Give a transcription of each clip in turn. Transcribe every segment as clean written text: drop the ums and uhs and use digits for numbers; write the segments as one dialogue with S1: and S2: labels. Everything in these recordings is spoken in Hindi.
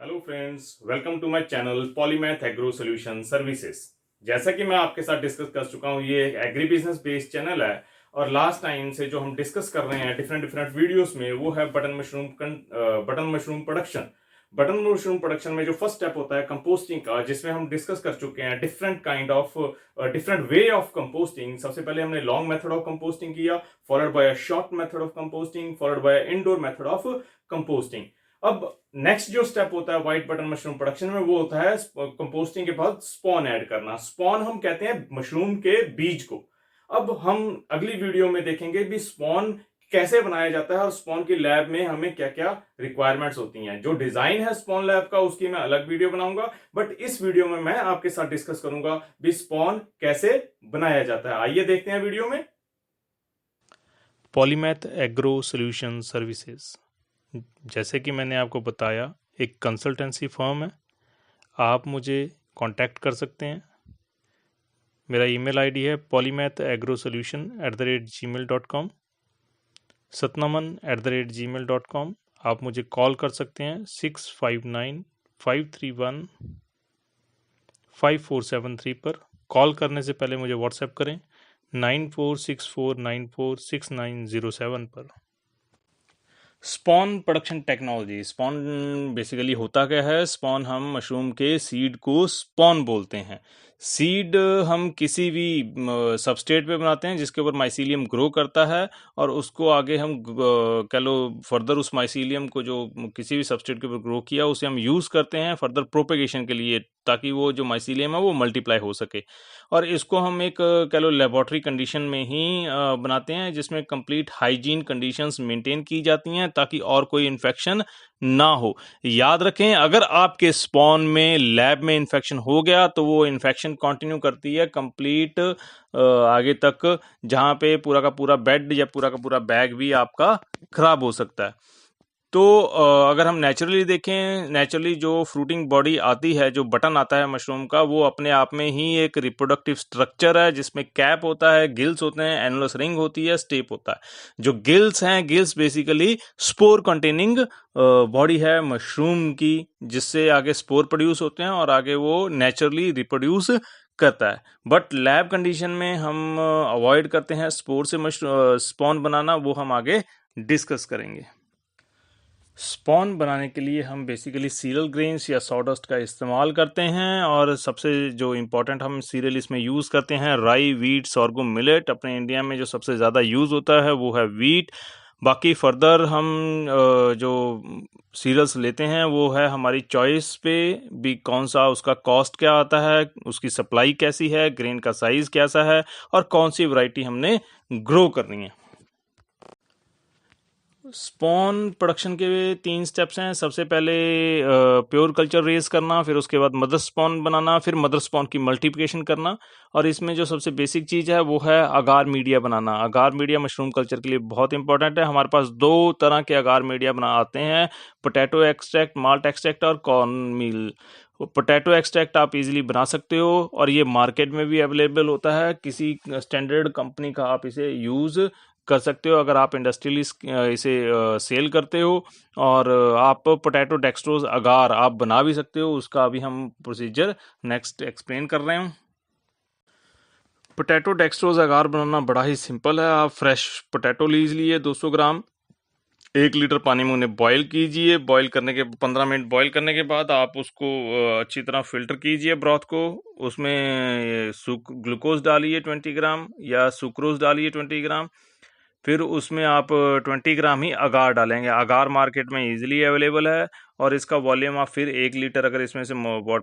S1: Hello friends, welcome to my channel polymath agro solution services. जैसा कि मैं आपके साथ डिस्कस कर चुका हूँ, ये एक एग्री बिजनेस बेस्ड चैनल है और लास्ट टाइम से जो हम डिस्कस कर रहे हैं डिफरेंट डिफरेंट वीडियोस में वो है button mushroom production. Button mushroom production में जो फर्स्ट स्टेप होता है कंपोस्टिंग का, जिसमें हम डिस्कस कर चुके हैं डिफरेंट वे ऑफ कंपोस्टिंग। सबसे पहले हमने लॉन्ग मेथड ऑफ कंपोस्टिंग किया, followed by a short method of composting, followed by indoor method of composting. अब नेक्स्ट जो स्टेप होता है व्हाइट बटन मशरूम प्रोडक्शन में, वो होता है कंपोस्टिंग के बाद स्पॉन ऐड करना। स्पॉन हम कहते हैं मशरूम के बीज को। अब हम अगली वीडियो में देखेंगे भी स्पॉन कैसे बनाया जाता है और स्पॉन की लैब में हमें क्या क्या रिक्वायरमेंट्स होती हैं। जो डिजाइन है स्पॉन लैब का उसकी मैं अलग वीडियो बनाऊंगा, बट इस वीडियो में मैं आपके साथ डिस्कस करूंगा भी स्पॉन कैसे बनाया जाता है। आइए देखते हैं वीडियो में।
S2: पॉलीमैथ एग्रो सॉल्यूशन सर्विसेज, जैसे कि मैंने आपको बताया, एक कंसल्टेंसी फर्म है। आप मुझे कांटेक्ट कर सकते हैं। मेरा ईमेल आईडी है polymathagro@gmail.com, satnaman@gmail.com। आप मुझे कॉल कर सकते हैं 6595315473 पर। कॉल करने से पहले मुझे व्हाट्सएप करें 9464946907 पर। Spawn production technology. Spawn basically होता क्या है? स्पॉन हम मशरूम के सीड को स्पॉन बोलते हैं। सीड हम किसी भी सबस्ट्रेट पे बनाते हैं जिसके ऊपर माइसीलियम ग्रो करता है, और उसको आगे हम कह लो फर्दर उस माइसीलियम को जो किसी भी सबस्ट्रेट के ऊपर ग्रो किया उसे हम यूज़ करते हैं फर्दर प्रोपेगेशन के लिए, ताकि वो जो माइसीलियम है वो मल्टीप्लाई हो सके। और इसको हम एक कह लो लेबोरेटरी कंडीशन में ही बनाते हैं, जिसमें कंप्लीट हाइजीन कंडीशंस मेंटेन की जाती हैं ताकि और कोई इन्फेक्शन ना हो। याद रखें, अगर आपके स्पॉन में लैब में इन्फेक्शन हो गया तो वो इन्फेक्शन कंटिन्यू करती है कंप्लीट आगे तक, जहां पे पूरा का पूरा बेड या पूरा का पूरा बैग भी आपका खराब हो सकता है। तो अगर हम नेचुरली देखें, नेचुरली जो फ्रूटिंग बॉडी आती है, जो बटन आता है मशरूम का, वो अपने आप में ही एक रिप्रोडक्टिव स्ट्रक्चर है जिसमें कैप होता है, गिल्स होते हैं, एनुलस रिंग होती है, स्टेप होता है। जो गिल्स हैं, gills basically spore containing body है मशरूम की, जिससे आगे स्पोर प्रोड्यूस होते हैं और आगे वो नेचुरली रिप्रोड्यूस करता है। बट लैब कंडीशन में हम अवॉइड करते हैं स्पोर से स्पॉन बनाना, वो हम आगे डिस्कस करेंगे। स्पॉन बनाने के लिए हम बेसिकली सीरियल ग्रेन्स या सॉडस्ट का इस्तेमाल करते हैं, और सबसे जो इम्पोर्टेंट हम सीरियल इसमें यूज़ करते हैं राई, वीट, सोरगुम, मिलेट। अपने इंडिया में जो सबसे ज़्यादा यूज़ होता है वो है वीट। बाकी फर्दर हम जो सीरियल्स लेते हैं वो है हमारी चॉइस पे भी, कौन सा उसका कॉस्ट क्या आता है, उसकी सप्लाई कैसी है, ग्रेन का साइज़ कैसा है, और कौन सी वैरायटी हमने ग्रो करनी है। स्पॉन प्रोडक्शन के 3 स्टेप्स हैं। सबसे पहले प्योर कल्चर रेज करना, फिर उसके बाद मदर स्पॉन बनाना, फिर मदर स्पॉन की मल्टीप्लिकेशन करना। और इसमें जो सबसे बेसिक चीज़ है वो है अगार मीडिया बनाना। अगार मीडिया मशरूम कल्चर के लिए बहुत इंपॉर्टेंट है। हमारे पास 2 तरह के अगार मीडिया बना आते हैं, पोटैटो एक्सट्रैक्ट, माल्ट एक्सट्रैक्ट और कॉर्न मील। पोटैटो एक्सट्रैक्ट आप इजीली बना सकते हो और ये मार्केट में भी अवेलेबल होता है। किसी स्टैंडर्ड कंपनी का आप इसे यूज़ कर सकते हो अगर आप इंडस्ट्रियली इसे सेल करते हो। और आप पोटैटो डेक्सट्रोज अगार आप बना भी सकते हो, उसका अभी हम प्रोसीजर नेक्स्ट एक्सप्लेन कर रहे हैं। पोटैटो डेक्सट्रोज अगार बनाना बड़ा ही सिंपल है। आप फ्रेश पोटैटो लीजिए 200 ग्राम, 1 लीटर पानी में उन्हें बॉईल कीजिए। बॉईल करने के 15 मिनट बॉईल करने के बाद आप उसको अच्छी तरह फिल्टर कीजिए ब्रॉथ को। उसमें ग्लूकोज डालिए 20 ग्राम या सुक्रोज डालिए 20 ग्राम। फिर उसमें आप 20 ग्राम ही अगार डालेंगे। अगार मार्केट में इजीली अवेलेबल है, और इसका वॉल्यूम आप फिर 1 लीटर, अगर इसमें से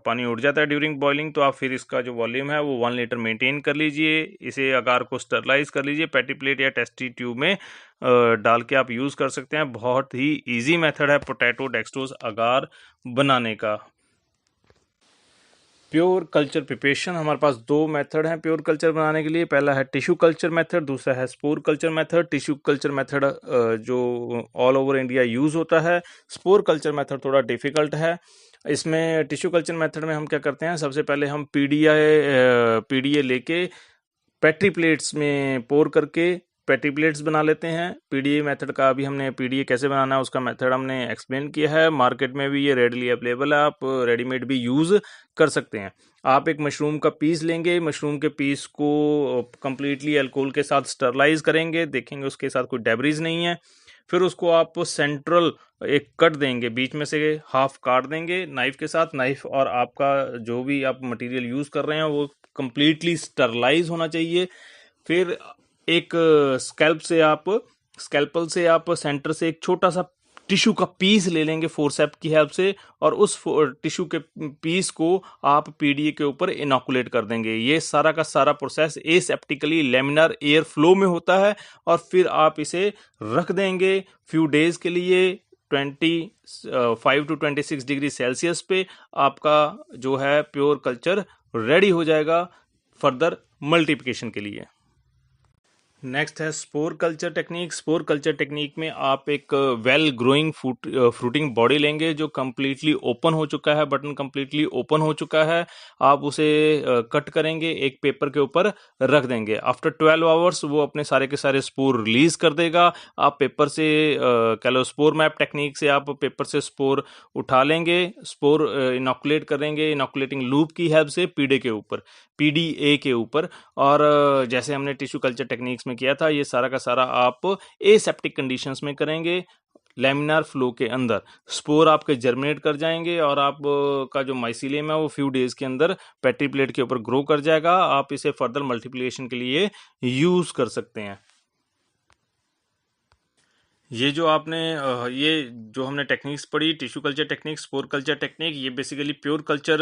S2: पानी उड़ जाता है ड्यूरिंग बॉइलिंग, तो आप फिर इसका जो वॉल्यूम है वो 1 लीटर मेंटेन कर लीजिए। इसे अगार को स्टरलाइज कर लीजिए, पेटी प्लेट या टेस्टी ट्यूब में डाल के आप यूज़ कर सकते हैं। बहुत ही ईजी मेथड है पोटैटो डेक्सट्रोज अगार बनाने का। प्योर कल्चर प्रिपरेशन, हमारे पास 2 मेथड हैं प्योर कल्चर बनाने के लिए। पहला है टिश्यू कल्चर मेथड, दूसरा है spore culture method. Tissue culture method जो ऑल ओवर इंडिया यूज़ होता है। स्पोर कल्चर मेथड थोड़ा डिफ़िकल्ट है। इसमें टिश्यू कल्चर मेथड में हम क्या करते हैं, सबसे पहले हम पीडीए लेके पेट्री प्लेट्स में पोर करके पेटी प्लेट्स बना लेते हैं। पीडीए मेथड का अभी हमने पीडीए कैसे बनाना है उसका मेथड हमने एक्सप्लेन किया है। मार्केट में भी ये रेडीली अवेलेबल है, आप रेडीमेड भी यूज़ कर सकते हैं। आप एक मशरूम का पीस लेंगे, मशरूम के पीस को कंप्लीटली अल्कोहल के साथ स्टरलाइज करेंगे, देखेंगे उसके साथ कोई डेब्रीज नहीं है। फिर उसको आप सेंट्रल एक कट देंगे, बीच में से हाफ काट देंगे नाइफ के साथ। नाइफ और आपका जो भी आप मटेरियल यूज़ कर रहे हैं वो कंप्लीटली स्टरलाइज होना चाहिए। फिर एक स्कैल्पल से आप सेंटर से एक छोटा सा टिश्यू का पीस ले लेंगे फोर्सेप की हेल्प से, और उस टिश्यू के पीस को आप पीडीए के ऊपर इनोकुलेट कर देंगे। ये सारा का सारा प्रोसेस एसेप्टिकली लेमिनार एयर फ्लो में होता है, और फिर आप इसे रख देंगे फ्यू डेज के लिए 25 to 26 डिग्री सेल्सियस पे। आपका जो है प्योर कल्चर रेडी हो जाएगा फर्दर मल्टीप्लिकेशन के लिए। नेक्स्ट है spore culture technique. Spore culture technique में आप एक वेल ग्रोइंग फ्रूटिंग बॉडी लेंगे जो कम्प्लीटली ओपन हो चुका है, बटन कम्प्लीटली ओपन हो चुका है। आप उसे कट करेंगे, एक पेपर के ऊपर रख देंगे। आफ्टर 12 आवर्स वो अपने सारे के सारे स्पोर रिलीज कर देगा। आप पेपर से कह लो स्पोर मैप टेक्निक से आप पेपर से स्पोर उठा लेंगे, स्पोर इनोकुलेट करेंगे इनोकुलेटिंग लूप की हेल्प से पीडीए के ऊपर। और जैसे हमने टिश्यू कल्चर टेक्निक्स में किया था, ये सारा का सारा आप एसेप्टिक कंडीशंस में करेंगे, लैमिनार फ्लो के अंदर। स्पोर आपके जर्मिनेट कर जाएंगे और आप का जो माइसीलियम है वो फ्यू डेज के अंदर पेट्री प्लेट के ऊपर ग्रो कर जाएगा। आप इसे फर्दर मल्टीप्लिकेशन के लिए यूज कर सकते हैं। ये जो हमने टेक्निक्स पढ़ी, tissue culture technique, spore culture technique, ये बेसिकली प्योर कल्चर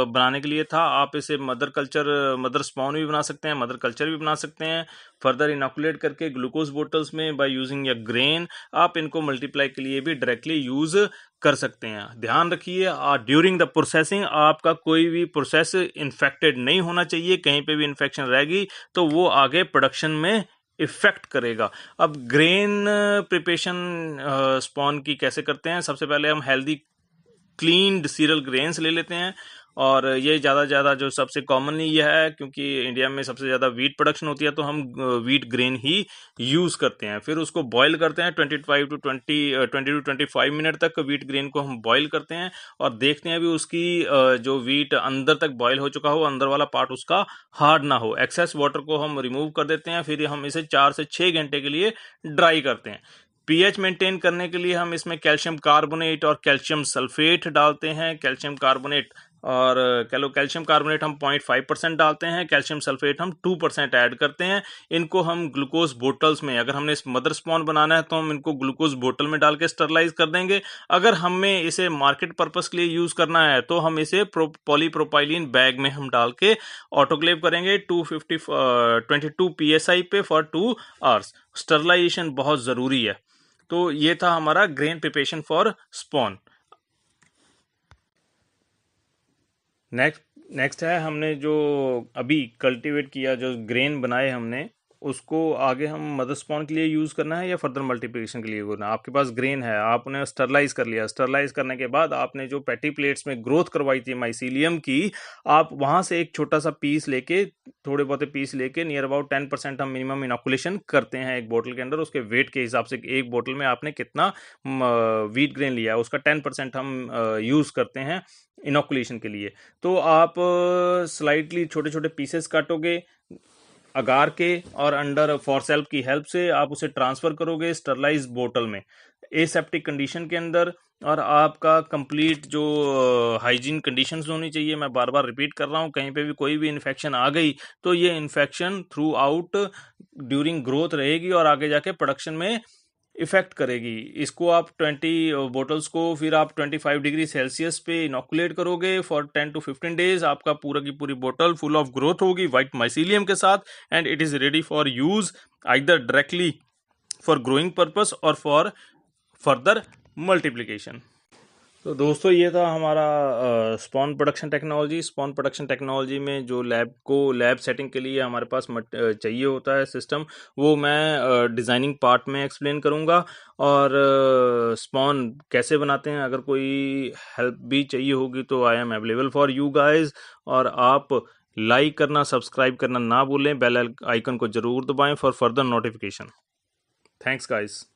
S2: बनाने के लिए था। आप इसे मदर स्पॉन भी बना सकते हैं, मदर कल्चर भी बना सकते हैं। फर्दर इनोकुलेट करके ग्लूकोज बोटल्स में बाय यूजिंग या ग्रेन आप इनको मल्टीप्लाई के लिए भी डायरेक्टली यूज कर सकते हैं। ध्यान रखिए ड्यूरिंग द प्रोसेसिंग आपका कोई भी प्रोसेस इन्फेक्टेड नहीं होना चाहिए। कहीं पे भी इन्फेक्शन रहेगी तो वो आगे प्रोडक्शन में इफेक्ट करेगा। अब ग्रेन प्रिपरेशन स्पॉन की कैसे करते हैं? सबसे पहले हम हेल्दी क्लीन्ड सीरियल ग्रेन्स ले लेते हैं, और ये ज़्यादा जो सबसे कॉमनली यह है क्योंकि इंडिया में सबसे ज़्यादा वीट प्रोडक्शन होती है तो हम वीट ग्रेन ही यूज़ करते हैं। फिर उसको बॉईल करते हैं 20 to 25 मिनट तक वीट ग्रेन को हम बॉईल करते हैं, और देखते हैं अभी उसकी जो वीट अंदर तक बॉईल हो चुका हो, अंदर वाला पार्ट उसका हार्ड ना हो। एक्सेस वाटर को हम रिमूव कर देते हैं। फिर हम इसे 4 से 6 घंटे के लिए ड्राई करते हैं। पीएच मेंटेन करने के लिए हम इसमें कैल्शियम कार्बोनेट और कैल्शियम सल्फेट डालते हैं। कैल्शियम कार्बोनेट और कैल्शियम कार्बोनेट हम 0.5% डालते हैं, कैल्शियम सल्फेट हम 2% ऐड करते हैं। इनको हम ग्लूकोज बोटल्स में, अगर हमने मदर स्पॉन बनाना है तो हम इनको ग्लूकोज बोतल में डाल के स्टरलाइज कर देंगे। अगर हमें इसे मार्केट पर्पस के लिए यूज करना है तो हम इसे पॉलीप्रोपाइलिन बैग में हम डाल के ऑटोक्लेव करेंगे 22 psi पे फॉर 2 आवर्स। स्टरलाइजेशन बहुत जरूरी है। तो ये था हमारा grain preparation for spawn. Next है हमने जो अभी कल्टीवेट किया, जो ग्रेन बनाए हमने, उसको आगे हम मदर स्पॉन के लिए यूज़ करना है या फर्दर मल्टीप्लिकेशन के लिए करना है। आपके पास ग्रेन है, आपने स्टरलाइज कर लिया। स्टरलाइज करने के बाद आपने जो पेटी प्लेट्स में ग्रोथ करवाई थी माइसीलियम की, आप वहाँ से एक छोटा सा पीस लेके, थोड़े बहुत पीस लेके नियर अबाउट 10% हम मिनिमम इनोकुलेशन करते हैं एक बोतल के अंदर। उसके वेट के हिसाब से एक बोतल में आपने कितना वीट ग्रेन लिया है उसका 10% हम यूज़ करते हैं इनोकुलेशन के लिए। तो आप स्लाइटली छोटे छोटे पीसेस काटोगे अगार के, और अंडर फॉरसेल्फ की हेल्प से आप उसे ट्रांसफर करोगे स्टरलाइज बोतल में एसेप्टिक कंडीशन के अंदर। और आपका कंप्लीट जो हाइजीन कंडीशंस होनी चाहिए, मैं बार बार रिपीट कर रहा हूँ, कहीं पे भी कोई भी इन्फेक्शन आ गई तो ये infection through out during growth रहेगी और आगे जाके प्रोडक्शन में इफेक्ट करेगी। इसको आप 20 बोटल्स को फिर आप 25 डिग्री सेल्सियस पे इनोकुलेट करोगे फॉर 10 to 15 डेज। आपका पूरा की पूरी बोतल फुल ऑफ ग्रोथ होगी वाइट माइसीलियम के साथ, and it is ready for use either directly for growing purpose और फॉर फर्दर मल्टीप्लिकेशन। तो दोस्तों ये था हमारा spawn production technology. Spawn production technology में जो लैब सेटिंग के लिए हमारे पास चाहिए होता है सिस्टम, वो मैं डिज़ाइनिंग पार्ट में एक्सप्लेन करूँगा। और स्पॉन कैसे बनाते हैं, अगर कोई हेल्प भी चाहिए होगी तो I am available for you guys. और आप लाइक करना, सब्सक्राइब करना ना भूलें, बेल आइकन को जरूर दबाएं for further notification. Thanks guys.